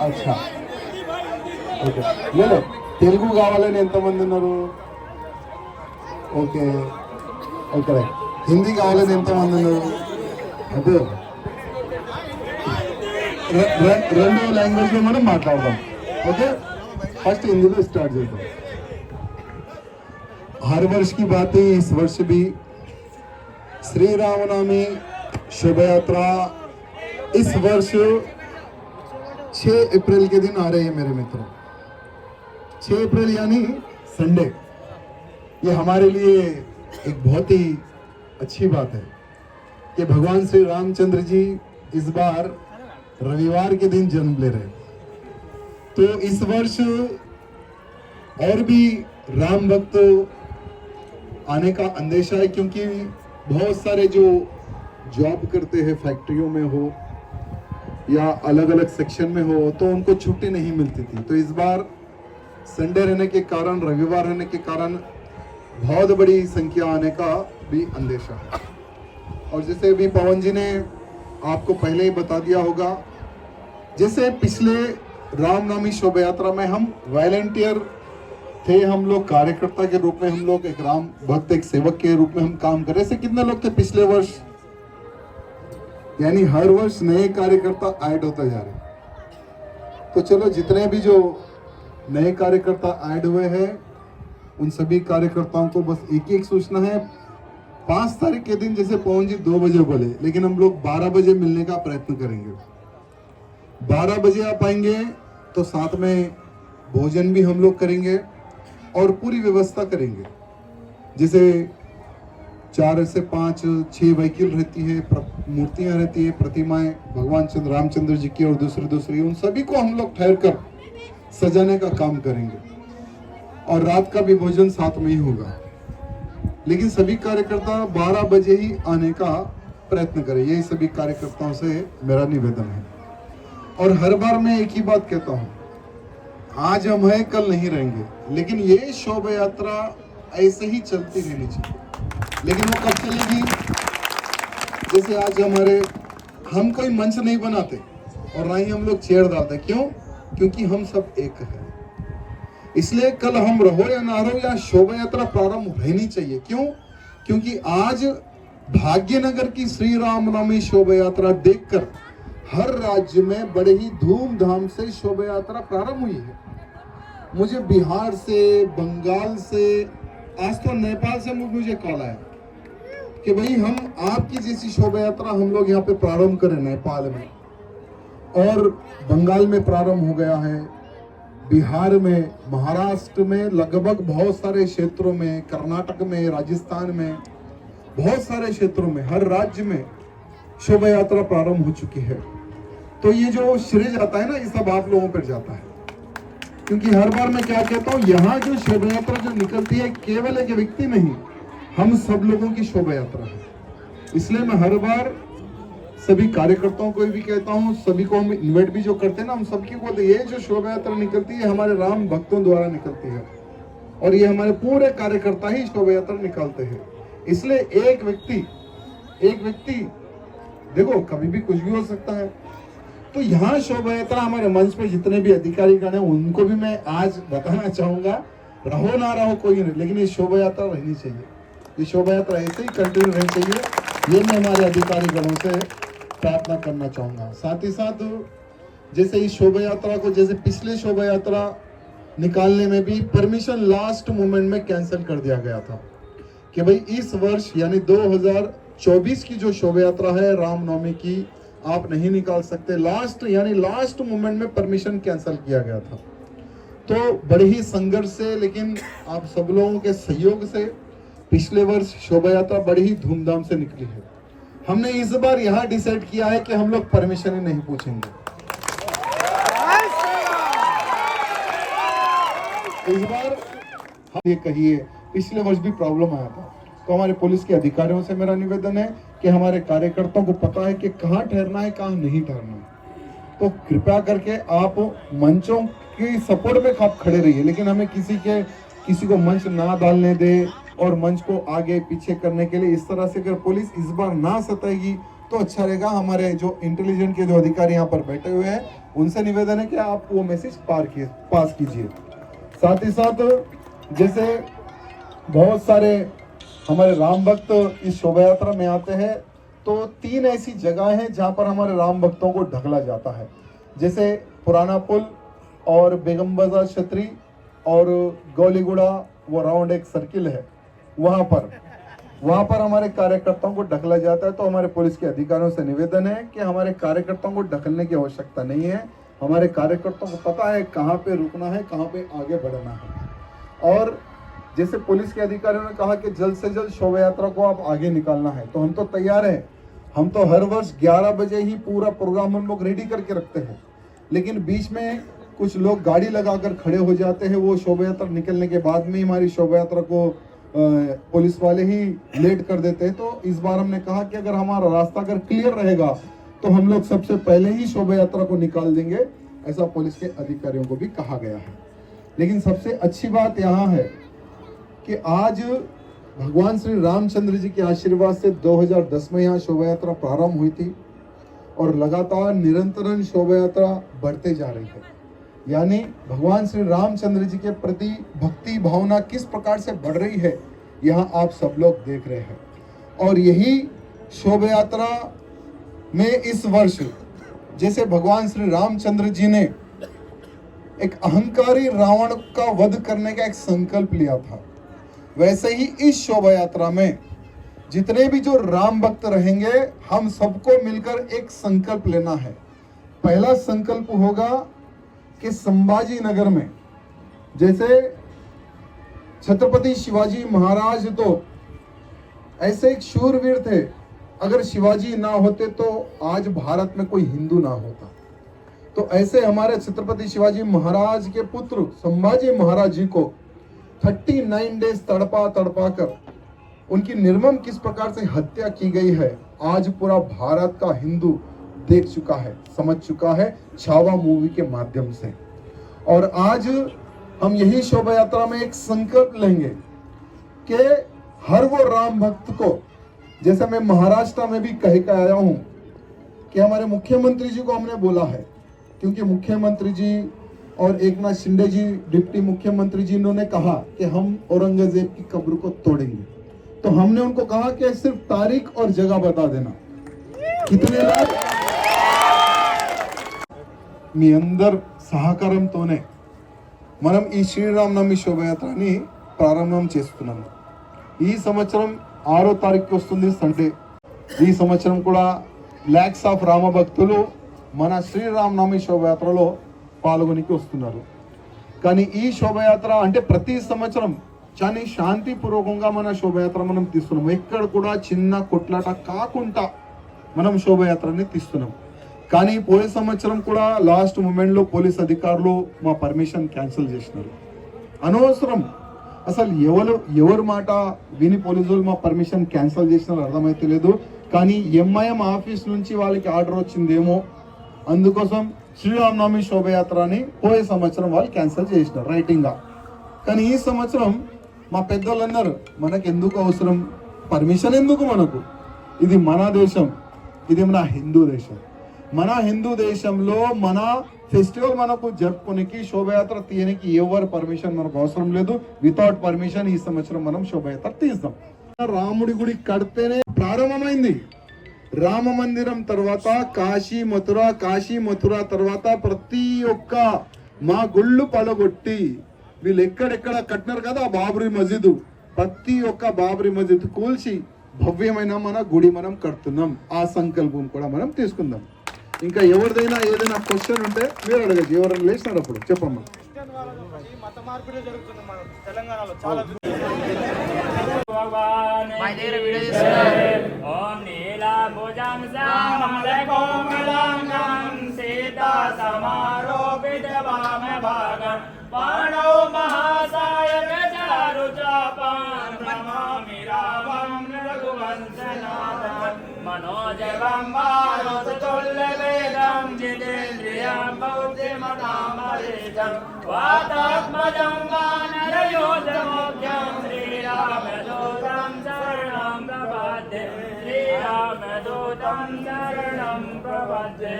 అచ్చా ఓకే లేదు తెలుగు కావాలని ఎంతమంది ఉన్నారు ఓకే ఓకే రైట్ హిందీ కావాలని ఎంతమంది ఉన్నారు అంటే రెండు లాంగ్వేజ్ లో మనం మాట్లాడదాం ఓకే फर्स्ट हिंदी में स्टार्ट करता हूँ हर वर्ष की बात है इस वर्ष भी श्री रामनवमी शोभा यात्रा इस वर्ष 6 अप्रैल के दिन आ रही है मेरे मित्रों 6 अप्रैल यानी संडे ये हमारे लिए एक बहुत ही अच्छी बात है कि भगवान श्री रामचंद्र जी इस बार रविवार के दिन जन्म ले रहे हैं तो इस वर्ष और भी राम भक्त आने का अंदेशा है क्योंकि बहुत सारे जो जॉब करते हैं फैक्ट्रियों में हो या अलग अलग सेक्शन में हो तो उनको छुट्टी नहीं मिलती थी तो इस बार संडे रहने के कारण रविवार रहने के कारण बहुत बड़ी संख्या आने का भी अंदेशा है और जैसे अभी पवन जी ने आपको पहले ही बता दिया होगा जैसे पिछले रामनवमी शोभा यात्रा में हम वॉलंटियर थे हम लोग कार्यकर्ता के रूप में हम लोग एक राम भक्त एक सेवक के रूप में हम काम कर रहे थे कितने लोग थे पिछले वर्ष यानी हर वर्ष नए कार्यकर्ता ऐड होते जा रहे तो चलो जितने भी जो नए कार्यकर्ता ऐड हुए हैं उन सभी कार्यकर्ताओं को बस एक ही सूचना है 5 तारीख के दिन जैसे पवन जी 2 बजे बोले लेकिन हम लोग 12 बजे मिलने का प्रयत्न करेंगे 12 बजे आप आएंगे तो साथ में भोजन भी हम लोग करेंगे और पूरी व्यवस्था करेंगे जैसे 4 से 5 6 व्हीकल रहती है मूर्तियां रहती है प्रतिमाएं भगवान रामचंद्र जी की और दूसरी उन सभी को हम लोग ठहर कर सजाने का काम करेंगे और रात का भी भोजन साथ में ही होगा लेकिन सभी कार्यकर्ता 12 बजे ही आने का प्रयत्न करें यही सभी कार्यकर्ताओं से मेरा निवेदन है और हर बार मैं एक ही बात कहता हूँ आज हम हैं कल नहीं रहेंगे लेकिन ये शोभा यात्रा ऐसे ही चलती रहनी चाहिए लेकिन वो कब चलेगी जैसे आज हम कोई मंच नहीं बनाते और ना ही हम लोग चेयर डालते क्यों क्योंकि हम सब एक हैं इसलिए कल हम रहो या ना रहो या शोभा यात्रा प्रारंभ रहनी चाहिए क्यों क्योंकि आज भाग्यनगर की श्री रामनवमी शोभा यात्रा देखकर हर राज्य में बड़े ही धूमधाम से शोभा यात्रा प्रारंभ हुई है मुझे बिहार से बंगाल से आज तो नेपाल से मुझे कॉल आया कि भाई हम आपकी जैसी शोभा यात्रा हम लोग यहाँ पे प्रारंभ करें नेपाल में और बंगाल में प्रारंभ हो गया है बिहार में महाराष्ट्र में लगभग बहुत सारे क्षेत्रों में कर्नाटक में राजस्थान में बहुत सारे क्षेत्रों में हर राज्य में शोभा यात्रा प्रारंभ हो चुकी है तो ये जो श्रेय जाता है ना ये सब आप लोगों पर जाता है क्योंकि हर बार मैं क्या कहता हूँ यहाँ जो शोभा यात्रा जो निकलती है केवल एक व्यक्ति नहीं हम सब लोगों की शोभा यात्रा है इसलिए मैं हर बार सभी कार्यकर्ताओं को भी कहता हूँ सभी को हम इन्वाइट भी जो करते हैं ना हम सबकी बोलते ये जो शोभा यात्रा निकलती है हमारे राम भक्तों द्वारा निकलती है और ये हमारे पूरे कार्यकर्ता ही शोभा यात्रा निकालते हैं इसलिए एक व्यक्ति देखो कभी भी कुछ भी हो सकता है तो यहाँ शोभा यात्रा हमारे मंच पे जितने भी अधिकारी गण हैं उनको भी मैं आज बताना चाहूंगा रहो ना रहो कोई नहीं लेकिन ये शोभा यात्रा रहनी चाहिए ये शोभा यात्रा ऐसे ही कंटिन्यू रहनी चाहिए ये मैं हमारे अधिकारी गणों से प्रार्थना करना चाहूंगा साथ ही साथ जैसे इस शोभा यात्रा को जैसे पिछले शोभा यात्रा निकालने में भी परमिशन लास्ट मोमेंट में कैंसिल कर दिया गया था कि भाई इस वर्ष यानी 2024 की जो शोभा यात्रा है रामनवमी की आप नहीं निकाल सकते लास्ट मोमेंट में परमिशन कैंसिल किया गया था तो बड़े ही संघर्ष से लेकिन आप सब लोगों के सहयोग से पिछले वर्ष शोभा यात्रा बड़ी ही धूमधाम से निकली है हमने इस बार यहाँ डिसाइड किया है कि हम लोग परमिशन ही नहीं पूछेंगे इस बार हम ये कहिए पिछले वर्ष भी प्रॉब्लम आया था तो हमारे पुलिस के अधिकारियों से मेरा निवेदन है कि हमारे कार्यकर्ताओं को पता है कि कहाँ ठहरना है कहाँ नहीं ठहरना है तो कृपया करके आप मंचों की सपोर्ट में आप खड़े रहिए लेकिन हमें किसी को मंच ना डालने दे और मंच को आगे पीछे करने के लिए इस तरह से अगर पुलिस इस बार ना सताएगी तो अच्छा रहेगा हमारे जो इंटेलिजेंट के जो अधिकारी यहाँ पर बैठे हुए हैं उनसे निवेदन है कि आप वो मैसेज पास कीजिए। साथ ही साथ जैसे बहुत सारे हमारे राम भक्त इस शोभा यात्रा में आते हैं, तो 3 ऐसी जगह हैं जहां पर हमारे राम भक्तों को ढकला जाता है, जैसे पुराना पुल और बेगम बाजार छतरी और गौलीगुड़ा, वो राउंड एक सर्किल है, वहां पर हमारे कार्यकर्ताओं को ढकला जाता है। तो हमारे पुलिस के अधिकारियों से निवेदन है कि हमारे कार्यकर्ताओं को ढकलने की आवश्यकता नहीं है। हमारे कार्यकर्ताओं को पता है कहाँ पे रुकना है, कहाँ पे आगे बढ़ना है। और जैसे पुलिस के अधिकारियों ने कहा कि जल्द से जल्द शोभा यात्रा को आप आगे निकालना है, तो हम तो तैयार हैं। हम तो हर वर्ष 11 बजे ही पूरा प्रोग्राम हम लोग रेडी करके रखते हैं, लेकिन बीच में कुछ लोग गाड़ी लगाकर खड़े हो जाते हैं। वो शोभा यात्रा निकलने के बाद में ही हमारी शोभा यात्रा को पुलिस वाले ही लेट कर देते हैं। तो इस बार हमने कहा कि अगर हमारा रास्ता अगर क्लियर रहेगा तो हम लोग सबसे पहले ही शोभा यात्रा को निकाल देंगे, ऐसा पुलिस के अधिकारियों को भी कहा गया है। लेकिन सबसे अच्छी बात यहाँ है कि आज भगवान श्री रामचंद्र जी के आशीर्वाद से 2010 में यहाँ शोभा यात्रा प्रारंभ हुई थी और लगातार निरंतर शोभा यात्रा बढ़ते जा रही है। यानी भगवान श्री रामचंद्र जी के प्रति भक्ति भावना किस प्रकार से बढ़ रही है, यहाँ आप सब लोग देख रहे हैं। और यही शोभा यात्रा में इस वर्ष जैसे भगवान श्री रामचंद्र जी ने एक अहंकारी रावण का वध करने का एक संकल्प लिया था, वैसे ही इस शोभा यात्रा में जितने भी जो राम भक्त रहेंगे, हम सबको मिलकर एक संकल्प लेना है। पहला संकल्प होगा कि संभाजी नगर में जैसे छत्रपति शिवाजी महाराज तो ऐसे एक शूरवीर थे, अगर शिवाजी ना होते तो आज भारत में कोई हिंदू ना होता। तो ऐसे हमारे छत्रपति शिवाजी महाराज के पुत्र संभाजी महाराज जी को 39 डेज तड़पा कर उनकी निर्मम किस प्रकार से हत्या की गई है, आज पूरा भारत का हिंदू देख चुका है, समझ चुका है छावा मूवी के माध्यम से। और आज हम यही शोभा यात्रा में एक संकल्प लेंगे कि हर वो राम भक्त को, जैसे मैं महाराष्ट्र में भी कह के आया हूं कि हमारे मुख्यमंत्री जी को हमने बोला है, क्योंकि मुख्यमंत्री जी और एकनाथ शिंदे जी डिप्टी मुख्यमंत्री जी इन्होंने कहा कि हम औरंगजेब की कब्र को तोड़ेंगे। तो हमने उनको कहा कि सिर्फ तारीख और जगह बता देना, कितने लाख మీ అందరు సహకారంతోనే మనం ఈ శ్రీరామనవమి శోభయాత్రని ప్రారంభం చేస్తున్నాము। ఈ సంవత్సరం 6వ తారీఖుకి వస్తుంది సండే। ఈ సంవత్సరం కూడా లాక్స్ ఆఫ్ రామ భక్తులు మన శ్రీరామనవమి శోభయాత్రలో పాల్గొనికి వస్తున్నారు। కానీ ఈ శోభయాత్ర అంటే ప్రతి సంవత్సరం చాలా శాంతిపూర్వకంగా మన శోభయాత్ర మనం తీస్తున్నాం। ఎక్కడ కూడా చిన్న కొట్లాట కాకుండా మనం శోభయాత్రని తీస్తున్నాం। కానీ పోయే సంవత్సరం కూడా లాస్ట్ మూమెంట్ లో పోలీస్ అధికారులు మా పర్మిషన్ క్యాన్సిల్ చేసినారు। అనవసరం అసలు ఎవరు మాట విని పోలీసులు మా పర్మిషన్ క్యాన్సిల్ చేసినారు అర్థమైతే లేదు। కానీ ఎంఐఎం ఆఫీస్ నుంచి వాళ్ళకి ఆర్డర్ వచ్చిందేమో, అందుకోసం శ్రీరామనవమి శోభయాత్రని పోయే సంవత్సరం వాళ్ళు క్యాన్సిల్ చేసినారు రైటింగ్ గా। కానీ ఈ సంవత్సరం మా పెద్దలు అన్నారు, మనకు ఎందుకు అవసరం పర్మిషన్, ఎందుకు మనకు, ఇది మన దేశం, ఇది మన హిందూ దేశం। మన హిందూ దేశంలో మన ఫెస్టివల్ మనకు జరుపుకోనికి శోభయాత్ర తీయనికి ఎవరు పర్మిషన్ మనకు అవసరం లేదు। వితౌట్ పర్మిషన్ ఈ సంవత్సరం మనం శోభయాత్ర తీస్తాం। రాముడి గుడి కడితేనే ప్రారంభమైంది, రామ మందిరం తర్వాత కాశీ మథుర తర్వాత ప్రతి ఒక్క మా గుళ్ళు పలగొట్టి వీళ్ళు ఎక్కడెక్కడ కట్టినారు కదా బాబ్రీ మస్జిద్, ప్రతి ఒక్క బాబ్రీ మస్జిద్ కూల్చి భవ్యమైన మన గుడి మనం కడుతున్నాం। ఆ సంకల్పం కూడా మనం తీసుకుందాం। ఇంకా ఎవరిదైనా ఏదైనా క్వశ్చన్ ఉంటే మీరు అడగచ్చు, ఎవరైనా లేచినారు అప్పుడు చెప్పమ్మా। मनोजवं मारुततुल्यवेगं जितेन्द्रियं बुद्धिमतामरेजं वातात्मजं वानरयोधमुख्यं श्रीरामदूतं शरणं प्रपद्ये।